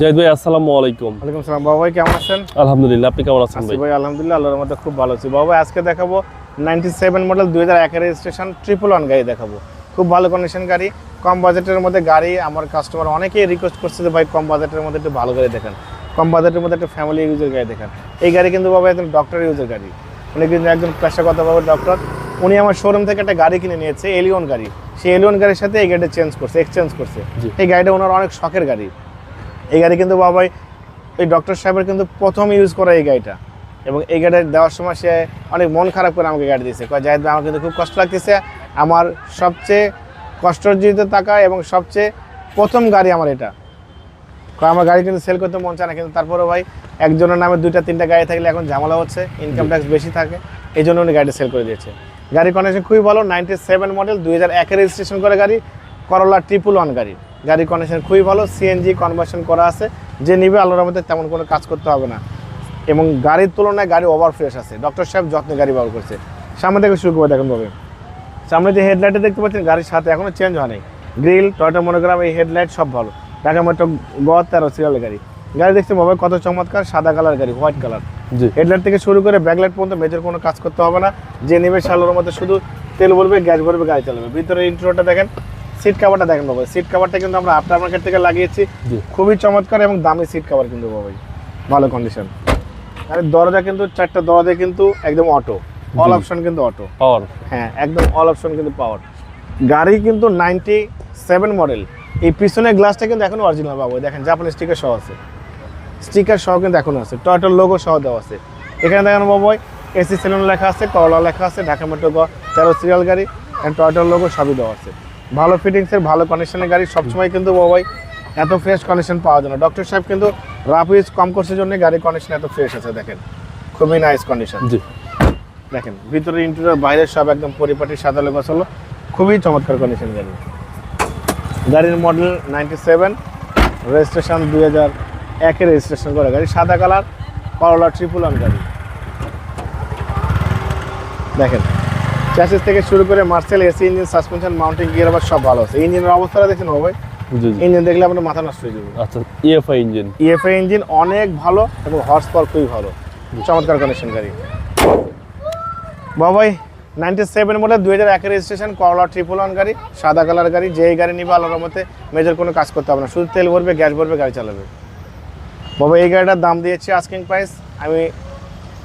জাহিদ ভাই আসসালামু আলাইকুম। ওয়ালাইকুম সালাম। বাবা ভাই কেমন আছেন? আলহামদুলিল্লাহ, আপনি কেমন আছেন ভাই? ভাই আলহামদুলিল্লাহ, আল্লাহর রহমতে খুব ভালো আছি। বাবা ভাই আজকে দেখাবো 97 মডেল 2001 এর রেজিস্ট্রেশন 111 গাড়ি দেখাবো। খুব ভালো কন্ডিশন গাড়ি, কম বাজেটের মধ্যে গাড়ি। আমার কাস্টমার অনেকেই রিকোয়েস্ট করছে যে ভাই কম বাজেটের মধ্যে একটু ভালো গাড়ি দেখেন, কম বাজেটের মধ্যে একটা ফ্যামিলি ইউজের গাড়ি দেখেন। এই গাড়ি কিন্তু বাবা একজন ডক্টর ইউজের গাড়ি, উনি কিন্তু একজন পেশাগতভাবে ডক্টর। উনি আমার শোরুম থেকে একটা গাড়ি কিনে নিয়েছে, এলিয়ন গাড়ি। সেই এলিয়ন গাড়ির সাথে এই গাড়িটা এক্সচেঞ্জ করছে। এই গাড়িটা ওনার অনেক শখের গাড়ি। এই গাড়ি কিন্তু বাবা ভাই এই ডক্টর সাহেবের কিন্তু প্রথম ইউজ করা এই গাড়িটা, এবং এই গাড়ি দেওয়ার সময় সে অনেক মন খারাপ করে আমাকে গাড়ি দিয়েছে। কয় জাহিদ ভাই আমার কিন্তু খুব কষ্ট লাগতেছে, আমার সবচেয়ে কষ্টার্জিত টাকা এবং সবচেয়ে প্রথম গাড়ি আমার এটা। আমার গাড়ি কিন্তু সেল করতে মন চায় না, কিন্তু তারপরে ভাই একজনের নামে 2-3টা গাড়ি থাকলে এখন ঝামেলা হচ্ছে, ইনকাম ট্যাক্স বেশি থাকে, এই জন্য উনি গাড়িটা সেল করে দিয়েছে। গাড়ির কন্ডিশন খুবই ভালো, 97 মডেল 2001 এর রেজিস্ট্রেশন করে গাড়ি, করলা 111 গাড়ি। গাড়ির কন্ডিশন খুবই ভালো, সিএনজি কনভার্সন করা আছে। যে নিবে আল্লাহর মধ্যে তেমন কোনো কাজ করতে হবে না, এবং গাড়ির তুলনায় গাড়ি ওভার ফ্রেশ আছে। ডক্টর সাহেব যত্নে গাড়ি ব্যবহার করছে। সামনে থেকে শুরু করে দেখেন ভাবে, সামনে যে হেডলাইটে দেখতে পাচ্ছেন গাড়ির সাথে এখনো চেঞ্জ হয়নি। গ্রিল, টয়টা মনোগ্রাম, এই হেডলাইট সব ভালো। ঢাকা মেট্রো গ13 সিরিয়াল গাড়ি। গাড়ি দেখতে পাবে কত চমৎকার, সাদা কালার গাড়ি, হোয়াইট কালার। হেডলাইট থেকে শুরু করে ব্যাকলাইট পর্যন্ত মেজর কোনো কাজ করতে হবে না। যে নেবে আল্লাহর মধ্যে শুধু তেল ভরবে, গ্যাস ভরবে, গাড়ি চালাবে। ভিতরে ইন্টেরিয়রটা দেখেন, সিট কাভারটা দেখেন বাবা। সিট কাভারটা কিন্তু আমরা আফটার মার্কেট থেকে লাগিয়েছি, খুবই চমৎকার এবং দামি সিট কাভার কিন্তু বাবা, ভালো কন্ডিশন। আর দরজা কিন্তু 4টা দরজা কিন্তু একদম অটো, অল অপশন কিন্তু অটো পাওয়ার। হ্যাঁ, একদম অল অপশন কিন্তু পাওয়ার। গাড়ি কিন্তু 97 মডেল। এই পিছনের গ্লাসটা কিন্তু এখনো অরিজিনাল বাবা, দেখেন জাপানি স্টিকার সহ আছে, স্টিকার সহ কিন্তু এখনো আছে, টয়টার লোগো সহ দেওয়া আছে। এখানে দেখেন বাবা এসি সেলুন লেখা আছে, করলা লেখা আছে, ঢাকা মেট্রো গ13 সিরিয়াল গাড়ি, অ্যান্ড টয়টার লোগো সবই দেওয়া আছে। ভালো ফিটিংসের, ভালো কন্ডিশনের গাড়ি। সবসময় কিন্তু বাবাই এত ফ্রেশ কন্ডিশন পাওয়া যায় না। ডক্টর সাহেব কিন্তু রাফ ইউজ কম করছে জন্য গাড়ির কন্ডিশন এত ফ্রেশ আছে। দেখেন খুবই নাইস কন্ডিশন। দেখেন ভিতরে ইন্টেরিয়র বাইরের সব একদম পরিপাটি, সাদা লেবাস হলো, খুবই চমৎকার কন্ডিশন গাড়ি। গাড়ির মডেল 97, রেজিস্ট্রেশন 2001 এর রেজিস্ট্রেশন করা গাড়ি, সাদা কালার, করলা 111 গাড়ি। দেখেন চ্যাসিস থেকে শুরু করে Marcel, AC engine, suspension, mounting gear আবার সব ভালো আছে। ইঞ্জিনের অবস্থাটা দেখছেন ভাই, ইঞ্জিন দেখলে আপনার মাথা নষ্ট হয়ে যাবে। আচ্ছা, ইএফআই ইঞ্জিন অনেক ভালো এবং হর্স পাওয়ার খুবই ভালো, চমৎকার কন্ডিশন গাড়ি। বাবাই 97 মডেল 2001 এর রেজিস্ট্রেশন, করলা 111 গাড়ি, সাদা কালার গাড়ি। যেই গাড়ি নিবে আল্লাহর রহমতে মেজর কোনো কাজ করতে হবে না, শুধু তেল ভরবে, গ্যাস ভরবে, গাড়ি চালাবে। বাবা এই গাড়িটার দাম দিয়েছি আস্কিং প্রাইস, আমি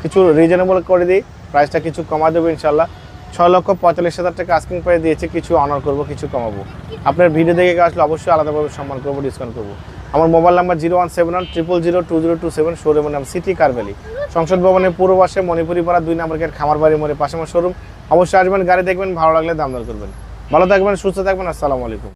কিছু রিজনেবল করে দিই, প্রাইসটা কিছু কমা দেবো ইনশাল্লাহ। 6,45,000 টাকা আস্কিং প্রাইস দিয়েছি, কিছু অনার করবো, কিছু কমাবো। আপনার ভিডিও দেখে আসলে অবশ্যই আলাদাভাবে সম্মান করবো, ডিসকাউন্ট করবো। আমার মোবাইল নাম্বার 01710002027, শোরুমের নাম সিটি কার ভ্যালি, সংসদ ভবনের পূর্ব পাশে, মণিপুরি পাড়া 2 নম্বর গেট, খামার বাড়ি মোড়ে পাশে আমার শোরুম। অবশ্যই আসবেন, গাড়ি দেখবেন, ভালো লাগলে দাম দর করবেন। ভালো থাকবেন, সুস্থ থাকবেন, আসসালামু আলাইকুম।